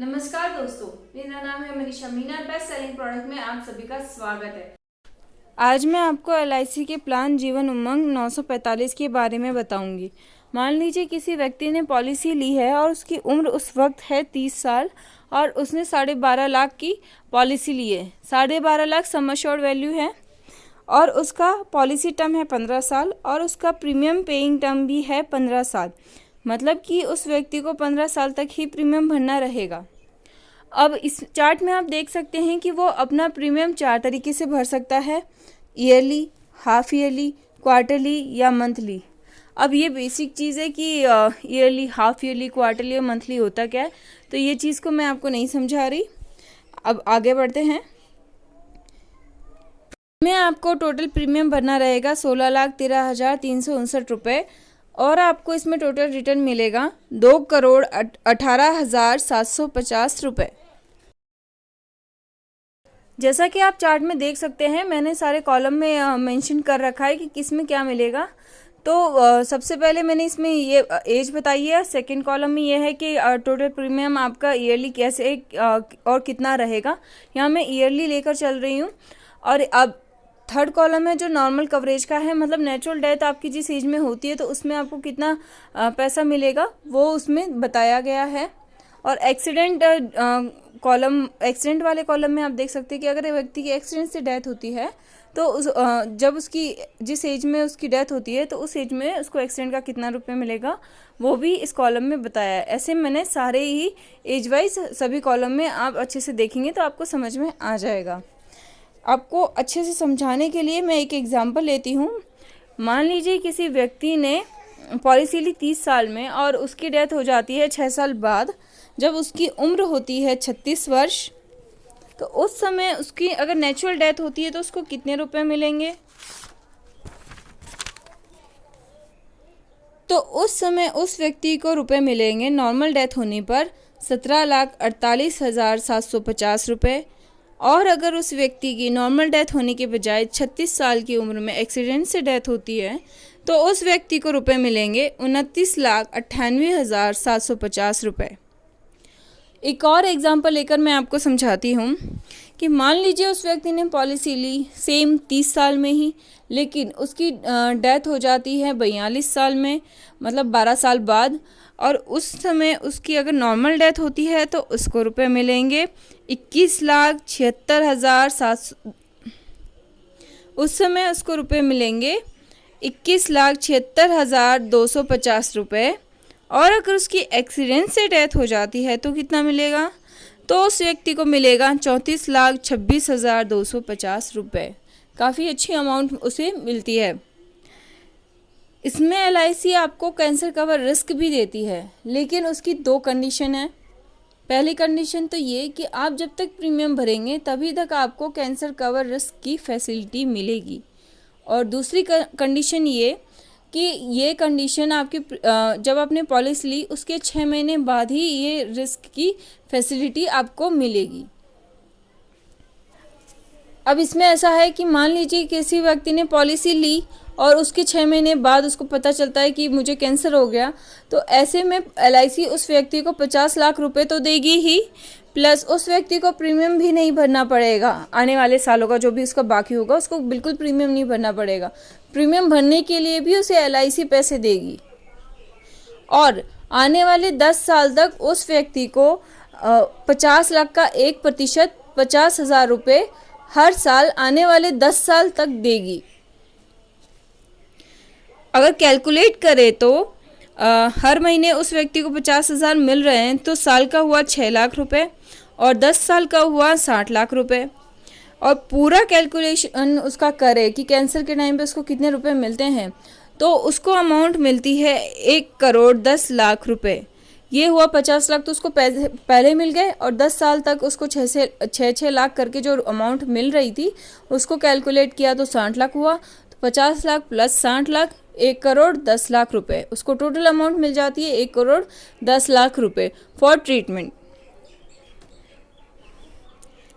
नमस्कार दोस्तों, मेरा नाम है Manisha Meena. Best selling product में आप सभी का स्वागत है। आज मैं आपको LIC के प्लान जीवन उमंग 945 के बारे में बताऊंगी। मान लीजिए किसी व्यक्ति ने पॉलिसी ली है और उसकी उम्र उस वक्त है 30 साल और उसने 12.5 लाख की पॉलिसी ली है। 12.5 लाख सम एश्योर्ड वैल्यू है और उसका पॉलिसी टर्म है 15 साल और उसका प्रीमियम पेइंग टर्म भी है 15 साल। मतलब कि उस व्यक्ति को 15 साल तक ही प्रीमियम भरना रहेगा। अब इस चार्ट में आप देख सकते हैं कि वो अपना प्रीमियम 4 तरीके से भर सकता है: ईयरली, हाफ ईयरली, क्वार्टरली या मंथली। अब ये बेसिक चीज़ है कि ईयरली, हाफ ईयरली, क्वार्टरली और मंथली होता क्या है, तो ये चीज़ को मैं आपको नहीं समझा रही। अब आगे बढ़ते हैं। में आपको टोटल प्रीमियम भरना रहेगा 16,13,359 रुपये और आपको इसमें टोटल रिटर्न मिलेगा 2,18,750 रुपये। जैसा कि आप चार्ट में देख सकते हैं, मैंने सारे कॉलम में मेंशन कर रखा है कि किस में क्या मिलेगा। तो सबसे पहले मैंने इसमें ये एज बताई है। सेकंड कॉलम में ये है कि टोटल प्रीमियम आपका ईयरली कैसे और कितना रहेगा। यहाँ मैं ईयरली लेकर चल रही हूँ। और अब थर्ड कॉलम है जो नॉर्मल कवरेज का है, मतलब नेचुरल डेथ आपकी जिस एज में होती है तो उसमें आपको कितना पैसा मिलेगा वो उसमें बताया गया है। और एक्सीडेंट वाले कॉलम में आप देख सकते हैं कि अगर व्यक्ति की एक्सीडेंट से डेथ होती है तो जब उसकी जिस एज में उसकी डेथ होती है तो उस एज में उसको एक्सीडेंट का कितना रुपये मिलेगा वो भी इस कॉलम में बताया है। ऐसे मैंने सारे ही एज वाइज सभी कॉलम में आप अच्छे से देखेंगे तो आपको समझ में आ जाएगा। आपको अच्छे से समझाने के लिए मैं एक एग्जांपल लेती हूँ। मान लीजिए किसी व्यक्ति ने पॉलिसी ली 30 साल में और उसकी डेथ हो जाती है 6 साल बाद, जब उसकी उम्र होती है 36 वर्ष। तो उस समय उसकी अगर नेचुरल डेथ होती है तो उसको कितने रुपए मिलेंगे? तो उस समय उस व्यक्ति को रुपए मिलेंगे नॉर्मल डेथ होने पर 17,48,750 रुपये। और अगर उस व्यक्ति की नॉर्मल डेथ होने के बजाय 36 साल की उम्र में एक्सीडेंट से डेथ होती है तो उस व्यक्ति को रुपए मिलेंगे 29,98,750 रुपये। एक और एग्जांपल लेकर मैं आपको समझाती हूँ कि मान लीजिए उस व्यक्ति ने पॉलिसी ली सेम 30 साल में ही, लेकिन उसकी डेथ हो जाती है 42 साल में, मतलब 12 साल बाद। और उस समय उसकी अगर नॉर्मल डेथ होती है तो उसको रुपए मिलेंगे 21,76,700। उस समय उसको रुपए मिलेंगे 21,76,250 रुपये। और अगर उसकी एक्सीडेंट से डेथ हो जाती है तो कितना मिलेगा? तो उस व्यक्ति को मिलेगा 34,26,250 रुपये। काफ़ी अच्छी अमाउंट उसे मिलती है। इसमें LIC आपको कैंसर कवर रिस्क भी देती है, लेकिन उसकी 2 कंडीशन है। पहली कंडीशन तो ये कि आप जब तक प्रीमियम भरेंगे तभी तक आपको कैंसर कवर रिस्क की फैसिलिटी मिलेगी। और दूसरी कंडीशन ये कि ये कंडीशन आपकी जब आपने पॉलिसी ली उसके 6 महीने बाद ही ये रिस्क की फैसिलिटी आपको मिलेगी। अब इसमें ऐसा है कि मान लीजिए किसी व्यक्ति ने पॉलिसी ली और उसके 6 महीने बाद उसको पता चलता है कि मुझे कैंसर हो गया, तो ऐसे में LIC उस व्यक्ति को 50 लाख रुपए तो देगी ही, प्लस उस व्यक्ति को प्रीमियम भी नहीं भरना पड़ेगा। आने वाले सालों का जो भी उसका बाकी होगा उसको बिल्कुल प्रीमियम नहीं भरना पड़ेगा। प्रीमियम भरने के लिए भी उसे LIC पैसे देगी। और आने वाले 10 साल तक उस व्यक्ति को 50 लाख का 1% 50,000 रुपये हर साल आने वाले 10 साल तक देगी। अगर कैलकुलेट करें तो हर महीने उस व्यक्ति को 50,000 मिल रहे हैं तो साल का हुआ 6 लाख रुपए और 10 साल का हुआ 60 लाख रुपए। और पूरा कैलकुलेशन उसका करे कि कैंसर के टाइम पे उसको कितने रुपए मिलते हैं, तो उसको अमाउंट मिलती है 1,10,00,000 रुपए। ये हुआ 50 लाख तो उसको पहले मिल गए और 10 साल तक उसको 6 लाख करके जो अमाउंट मिल रही थी उसको कैलकुलेट किया तो 60 लाख हुआ। तो 50 लाख प्लस 60 लाख 1,10,00,000 रुपये, उसको टोटल अमाउंट मिल जाती है 1,10,00,000 रुपये फॉर ट्रीटमेंट।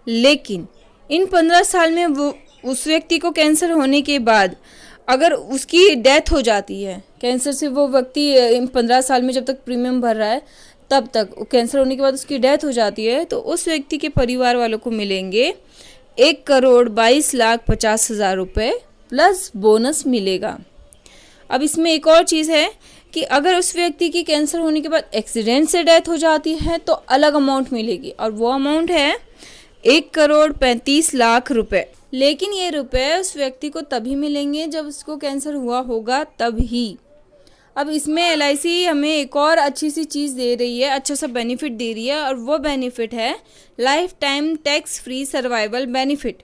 लेकिन इन 15 साल में वो उस व्यक्ति को कैंसर होने के बाद अगर उसकी डेथ हो जाती है कैंसर से, वो व्यक्ति 15 साल में जब तक प्रीमियम भर रहा है तब तक, कैंसर होने के बाद उसकी डेथ हो जाती है, तो उस व्यक्ति के परिवार वालों को मिलेंगे 1,22,50,000 रुपये प्लस बोनस मिलेगा। अब इसमें एक और चीज़ है कि अगर उस व्यक्ति की कैंसर होने के बाद एक्सीडेंट से डेथ हो जाती है तो अलग अमाउंट मिलेगी, और वो अमाउंट है 1,35,00,000 रुपये। लेकिन ये रुपए उस व्यक्ति को तभी मिलेंगे जब उसको कैंसर हुआ होगा, तभी। अब इसमें LIC हमें एक और अच्छी सी चीज़ दे रही है, अच्छा सा बेनिफिट दे रही है, और वो बेनिफिट है life time tax free survival benefit.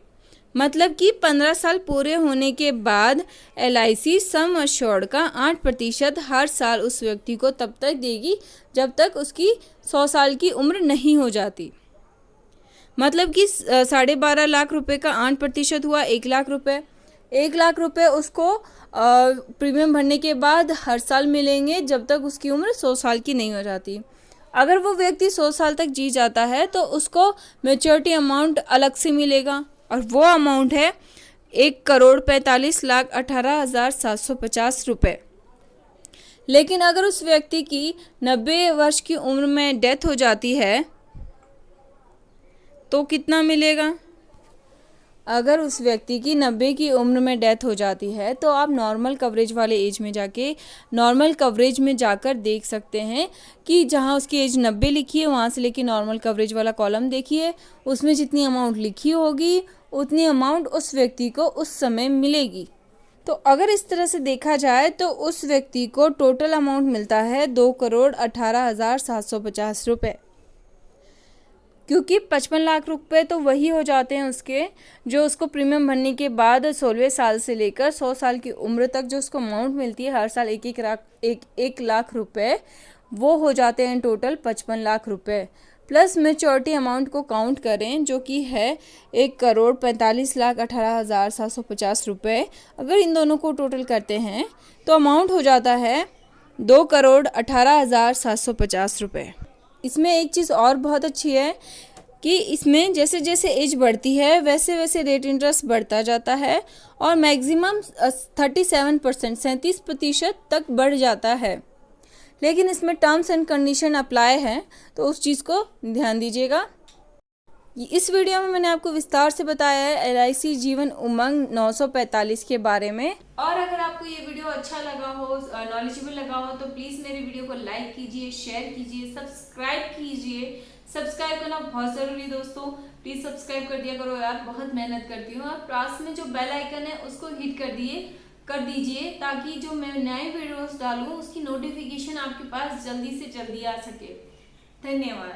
मतलब कि 15 साल पूरे होने के बाद LIC सम अश्योर्ड का 8% हर साल उस व्यक्ति को तब तक देगी जब तक उसकी 100 साल की उम्र नहीं हो जाती। मतलब कि 12.5 लाख रुपए का 8% हुआ 1 लाख रुपए। 1 लाख रुपए उसको प्रीमियम भरने के बाद हर साल मिलेंगे जब तक उसकी उम्र 100 साल की नहीं हो जाती। अगर वो व्यक्ति 100 साल तक जी जाता है तो उसको मैच्योरिटी अमाउंट अलग से मिलेगा, और वो अमाउंट है 1,45,18,750 रुपये। लेकिन अगर उस व्यक्ति की 90 वर्ष की उम्र में डेथ हो जाती है तो कितना मिलेगा? अगर उस व्यक्ति की 90 की उम्र में डेथ हो जाती है तो आप नॉर्मल कवरेज वाले एज में जाके नॉर्मल कवरेज में जाकर देख सकते हैं कि जहां उसकी एज 90 लिखी है वहां से लेके नॉर्मल कवरेज वाला कॉलम देखिए, उसमें जितनी अमाउंट लिखी होगी उतनी अमाउंट उस व्यक्ति को उस समय मिलेगी। तो अगर इस तरह से देखा जाए तो उस व्यक्ति को टोटल अमाउंट मिलता है 2,18,750 रुपये, क्योंकि 55 लाख रुपए तो वही हो जाते हैं उसके जो उसको प्रीमियम भरने के बाद 16वें साल से लेकर 100 साल की उम्र तक जो उसको अमाउंट मिलती है हर साल 1 लाख रुपए, वो हो जाते हैं टोटल 55 लाख रुपए। प्लस मैच्योरिटी अमाउंट को काउंट करें जो कि है 1,45,18,750 रुपये। अगर इन दोनों को टोटल करते हैं तो अमाउंट हो जाता है 2,18,750 रुपये। इसमें एक चीज़ और बहुत अच्छी है कि इसमें जैसे जैसे एज बढ़ती है वैसे वैसे रेट इंटरेस्ट बढ़ता जाता है, और मैक्सिमम 37% तक बढ़ जाता है। लेकिन इसमें टर्म्स एंड कंडीशन अप्लाई है, तो उस चीज़ को ध्यान दीजिएगा। इस वीडियो में मैंने आपको विस्तार से बताया है LIC जीवन उमंग 945 के बारे में। और अगर आपको ये वीडियो अच्छा लगा हो, नॉलेजेबल लगा हो, तो प्लीज़ मेरे वीडियो को लाइक कीजिए, शेयर कीजिए, सब्सक्राइब कीजिए। सब्सक्राइब करना बहुत ज़रूरी दोस्तों, प्लीज़ सब्सक्राइब कर दिया करो यार, बहुत मेहनत करती हूँ। और पास में जो बेल आइकन है उसको हिट कर दीजिए ताकि जो मैं नए वीडियोस डालूँ उसकी नोटिफिकेशन आपके पास जल्दी से जल्दी आ सके। धन्यवाद।